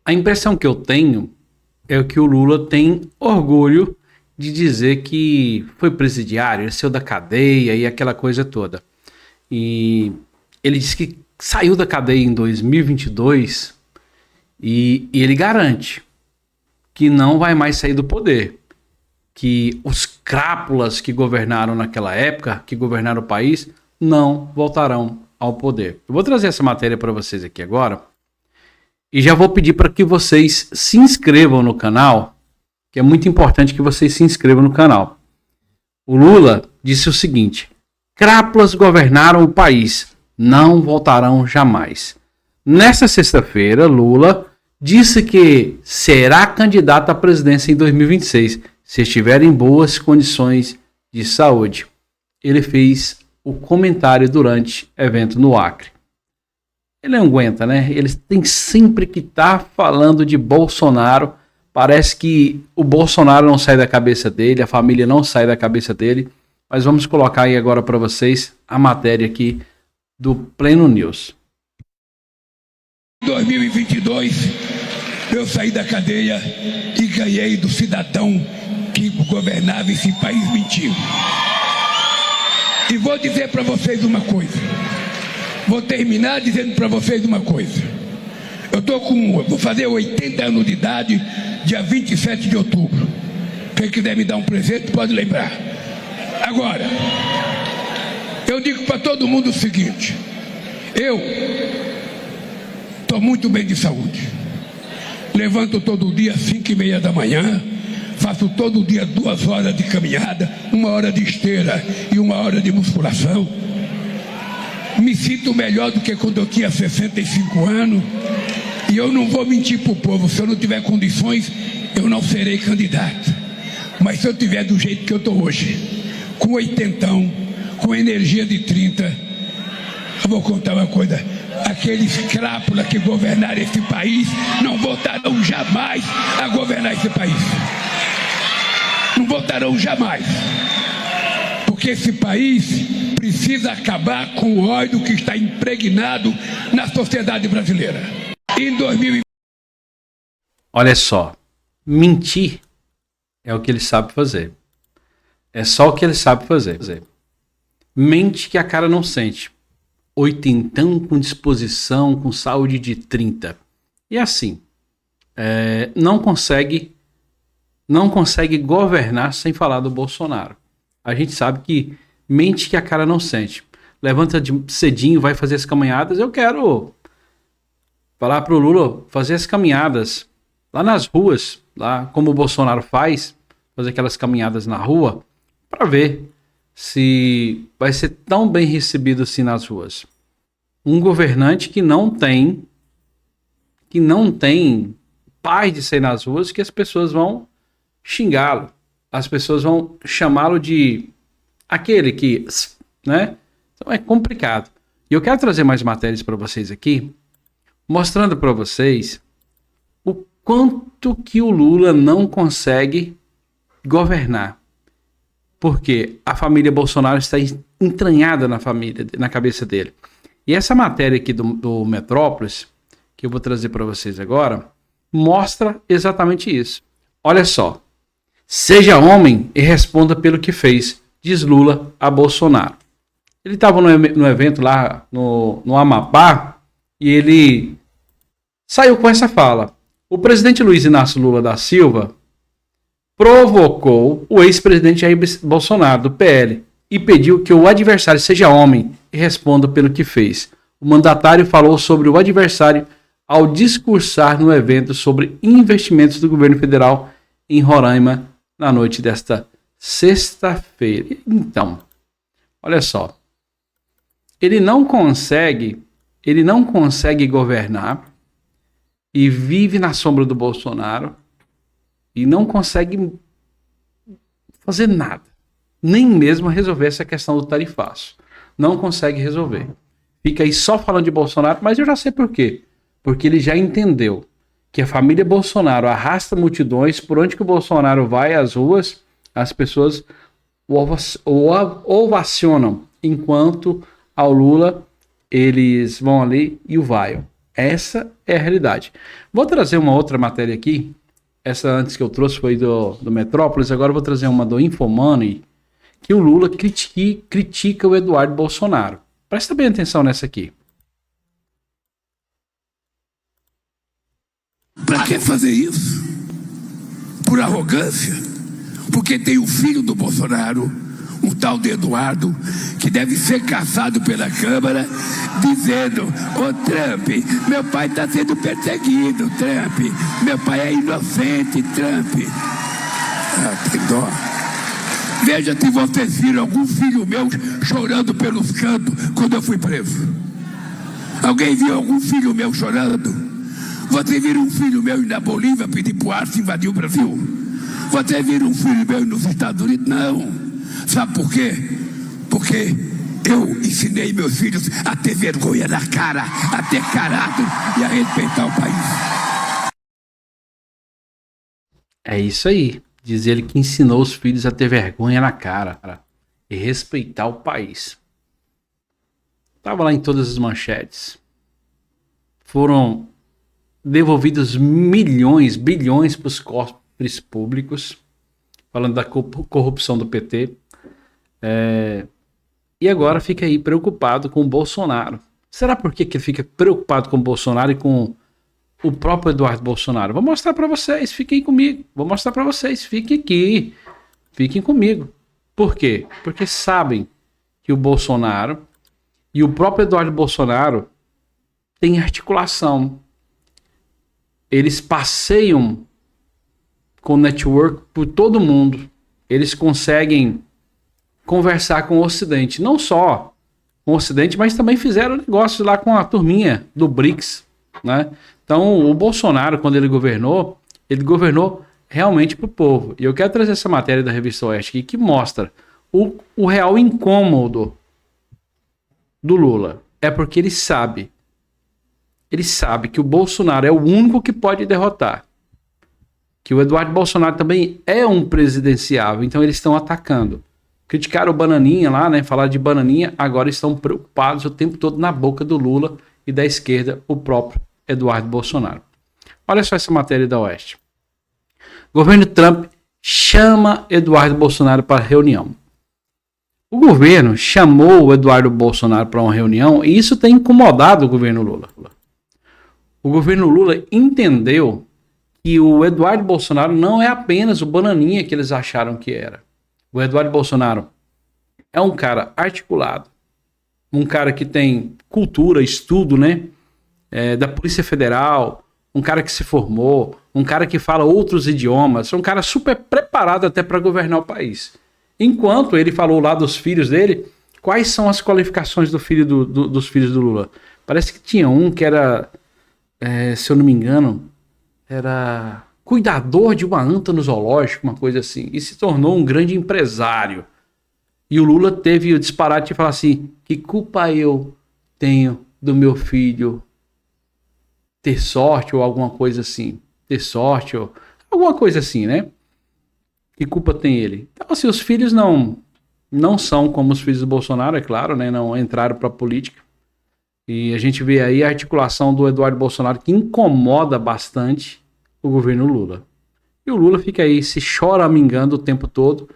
A impressão que eu tenho é que o Lula tem orgulho de dizer que foi presidiário, ele saiu da cadeia e aquela coisa toda. E ele disse que saiu da cadeia em 2022 e ele garante que não vai mais sair do poder. Que os crápulas que governaram naquela época, que governaram o país, não voltarão ao poder. Eu vou trazer essa matéria para vocês aqui agora e já vou pedir para que vocês se inscrevam no canal, que é muito importante que vocês se inscrevam no canal. O Lula disse o seguinte: crápulas governaram o país, não voltarão jamais. Nesta sexta-feira, Lula disse que será candidato à presidência em 2026, se estiver em boas condições de saúde. Ele fez o comentário durante evento no Acre. Ele não aguenta, né? Ele tem sempre que estar falando de Bolsonaro. Parece que o Bolsonaro não sai da cabeça dele, a família não sai da cabeça dele. Mas vamos colocar aí agora para vocês a matéria aqui do Pleno News. Em 2022, eu saí da cadeia e ganhei do cidadão que governava esse país mentindo. E vou dizer para vocês uma coisa. Vou terminar dizendo para vocês uma coisa. Vou fazer 80 anos de idade, dia 27 de outubro. Quem quiser me dar um presente pode lembrar. Agora, eu digo para todo mundo o seguinte: eu estou muito bem de saúde. Levanto todo dia às 5:30 da manhã, faço todo dia 2 horas de caminhada, 1 hora de esteira e 1 hora de musculação. Me sinto melhor do que quando eu tinha 65 anos. E eu não vou mentir para o povo: se eu não tiver condições, eu não serei candidato. Mas se eu tiver do jeito que eu estou hoje, com 80, com energia de 30, eu vou contar uma coisa: aqueles crápulas que governaram esse país não voltarão jamais a governar esse país. Não voltarão jamais. Porque esse país precisa acabar com o ódio que está impregnado na sociedade brasileira. Em 2000... Olha só, mentir é o que ele sabe fazer. É só o que ele sabe fazer. Mente que a cara não sente. 80 com disposição, com saúde de 30. E assim, não consegue governar sem falar do Bolsonaro. A gente sabe que mente que a cara não sente. Levanta cedinho, vai fazer as caminhadas. Eu quero falar pro Lula fazer as caminhadas lá nas ruas, lá como o Bolsonaro faz, fazer aquelas caminhadas na rua, para ver se vai ser tão bem recebido assim nas ruas. Um governante que não tem paz de sair nas ruas, que as pessoas vão xingá-lo, as pessoas vão chamá-lo de aquele que, né? Então é complicado. E eu quero trazer mais matérias para vocês aqui, mostrando para vocês o quanto que o Lula não consegue governar. Porque a família Bolsonaro está entranhada na cabeça dele. E essa matéria aqui do Metrópolis, que eu vou trazer para vocês agora, mostra exatamente isso. Olha só. Seja homem e responda pelo que fez, diz Lula a Bolsonaro. Ele estava no evento lá no Amapá e ele saiu com essa fala. O presidente Luiz Inácio Lula da Silva provocou o ex-presidente Jair Bolsonaro, do PL, e pediu que o adversário seja homem e responda pelo que fez. O mandatário falou sobre o adversário ao discursar no evento sobre investimentos do governo federal em Roraima na noite desta sexta-feira. Então, olha só. Ele não consegue governar e vive na sombra do Bolsonaro e não consegue fazer nada. Nem mesmo resolver essa questão do tarifaço. Não consegue resolver. Fica aí só falando de Bolsonaro, mas eu já sei por quê. Porque ele já entendeu que a família Bolsonaro arrasta multidões, por onde que o Bolsonaro vai às ruas, as pessoas o ovacionam, enquanto ao Lula eles vão ali e o vaiam. Essa é a realidade. Vou trazer uma outra matéria aqui. Essa antes que eu trouxe foi do Metrópolis, agora eu vou trazer uma do Infomoney, que o Lula critica o Eduardo Bolsonaro. Presta bem atenção nessa aqui. Para que fazer isso? Por arrogância? Porque tem o filho do Bolsonaro, um tal de Eduardo, que deve ser caçado pela Câmara, dizendo: ô Trump, meu pai está sendo perseguido, Trump, meu pai é inocente, Trump. Tem dó. Veja se vocês viram algum filho meu chorando pelos cantos quando eu fui preso. Alguém viu algum filho meu chorando? Você viram um filho meu ir na Bolívia pedir pro Arce invadir o Brasil? Você viram um filho meu ir nos Estados Unidos? Não. Sabe por quê? Porque eu ensinei meus filhos a ter vergonha na cara, a ter caráter e a respeitar o país. É isso aí. Diz ele que ensinou os filhos a ter vergonha na cara, cara, e respeitar o país. Tava lá em todas as manchetes. Foram devolvidos milhões, bilhões para os cofres públicos, falando da corrupção do PT. E agora fica aí preocupado com o Bolsonaro. Será por que ele fica preocupado com o Bolsonaro e com o próprio Eduardo Bolsonaro? Vou mostrar para vocês, fiquem comigo. Vou mostrar para vocês, fiquem aqui. Fiquem comigo. Por quê? Porque sabem que o Bolsonaro e o próprio Eduardo Bolsonaro têm articulação. Eles passeiam com network por todo mundo. Eles conseguem conversar com o Ocidente. Não só com o Ocidente, mas também fizeram negócios lá com a turminha do BRICS, né? Então, o Bolsonaro, quando ele governou realmente para o povo. E eu quero trazer essa matéria da Revista Oeste aqui, que mostra o real incômodo do Lula. É porque ele sabe que o Bolsonaro é o único que pode derrotar. Que o Eduardo Bolsonaro também é um presidenciável, então eles estão atacando. Criticaram o Bananinha lá, né? Falaram de Bananinha, agora estão preocupados o tempo todo na boca do Lula e da esquerda, o próprio Eduardo Bolsonaro. Olha só essa matéria da Oeste. Governo Trump chama Eduardo Bolsonaro para reunião. O governo chamou o Eduardo Bolsonaro para uma reunião e isso tem incomodado o governo Lula. O governo Lula entendeu que o Eduardo Bolsonaro não é apenas o Bananinha que eles acharam que era. O Eduardo Bolsonaro é um cara articulado, um cara que tem cultura, estudo, né? Da Polícia Federal, um cara que se formou, um cara que fala outros idiomas, um cara super preparado até para governar o país. Enquanto ele falou lá dos filhos dele, quais são as qualificações dos filhos do Lula? Parece que tinha um que era, se eu não me engano, era cuidador de uma anta no zoológico, uma coisa assim, e se tornou um grande empresário. E o Lula teve o disparate de falar assim: que culpa eu tenho do meu filho ter sorte ou alguma coisa assim? Ter sorte ou alguma coisa assim, né? Que culpa tem ele? Então, assim, os filhos não são como os filhos do Bolsonaro, é claro, né? Não entraram para a política. E a gente vê aí a articulação do Eduardo Bolsonaro que incomoda bastante o governo Lula. E o Lula fica aí se choramingando o tempo todo,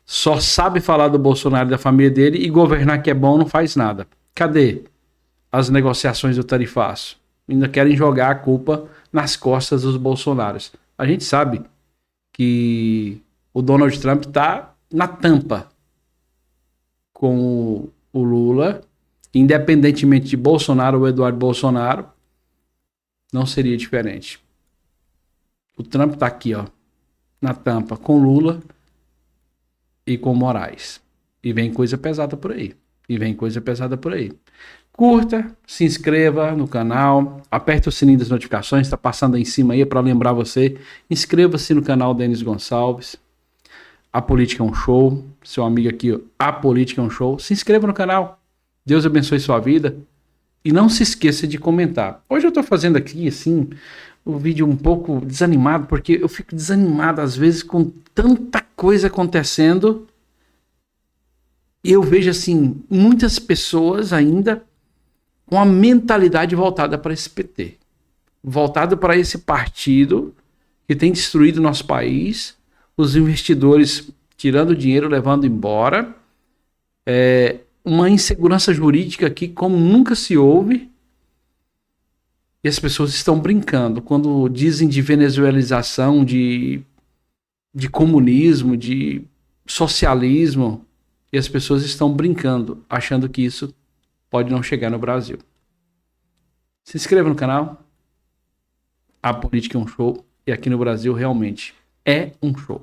só sabe falar do Bolsonaro e da família dele e governar que é bom não faz nada. Cadê as negociações do tarifaço? Ainda querem jogar a culpa nas costas dos bolsonaros. A gente sabe que o Donald Trump está na tampa com o Lula, independentemente de Bolsonaro ou Eduardo Bolsonaro, não seria diferente. O Trump está aqui, ó, na tampa com Lula e com Moraes. E vem coisa pesada por aí. Curta, se inscreva no canal, aperte o sininho das notificações, está passando aí em cima aí para lembrar você. Inscreva-se no canal Denis Gonçalves. A Política é um Show. Seu amigo aqui, ó, A Política é um Show. Se inscreva no canal. Deus abençoe sua vida. E não se esqueça de comentar. Hoje eu estou fazendo aqui, assim, o vídeo um pouco desanimado, porque eu fico desanimado às vezes com tanta coisa acontecendo. E eu vejo, assim, muitas pessoas ainda com a mentalidade voltada para esse PT, voltada para esse partido que tem destruído nosso país, os investidores tirando dinheiro, levando embora, uma insegurança jurídica aqui como nunca se houve, e as pessoas estão brincando quando dizem de venezuelização, de comunismo, de socialismo, e as pessoas estão brincando, achando que isso pode não chegar no Brasil. Se inscreva no canal. A política é um show, e aqui no Brasil realmente é um show.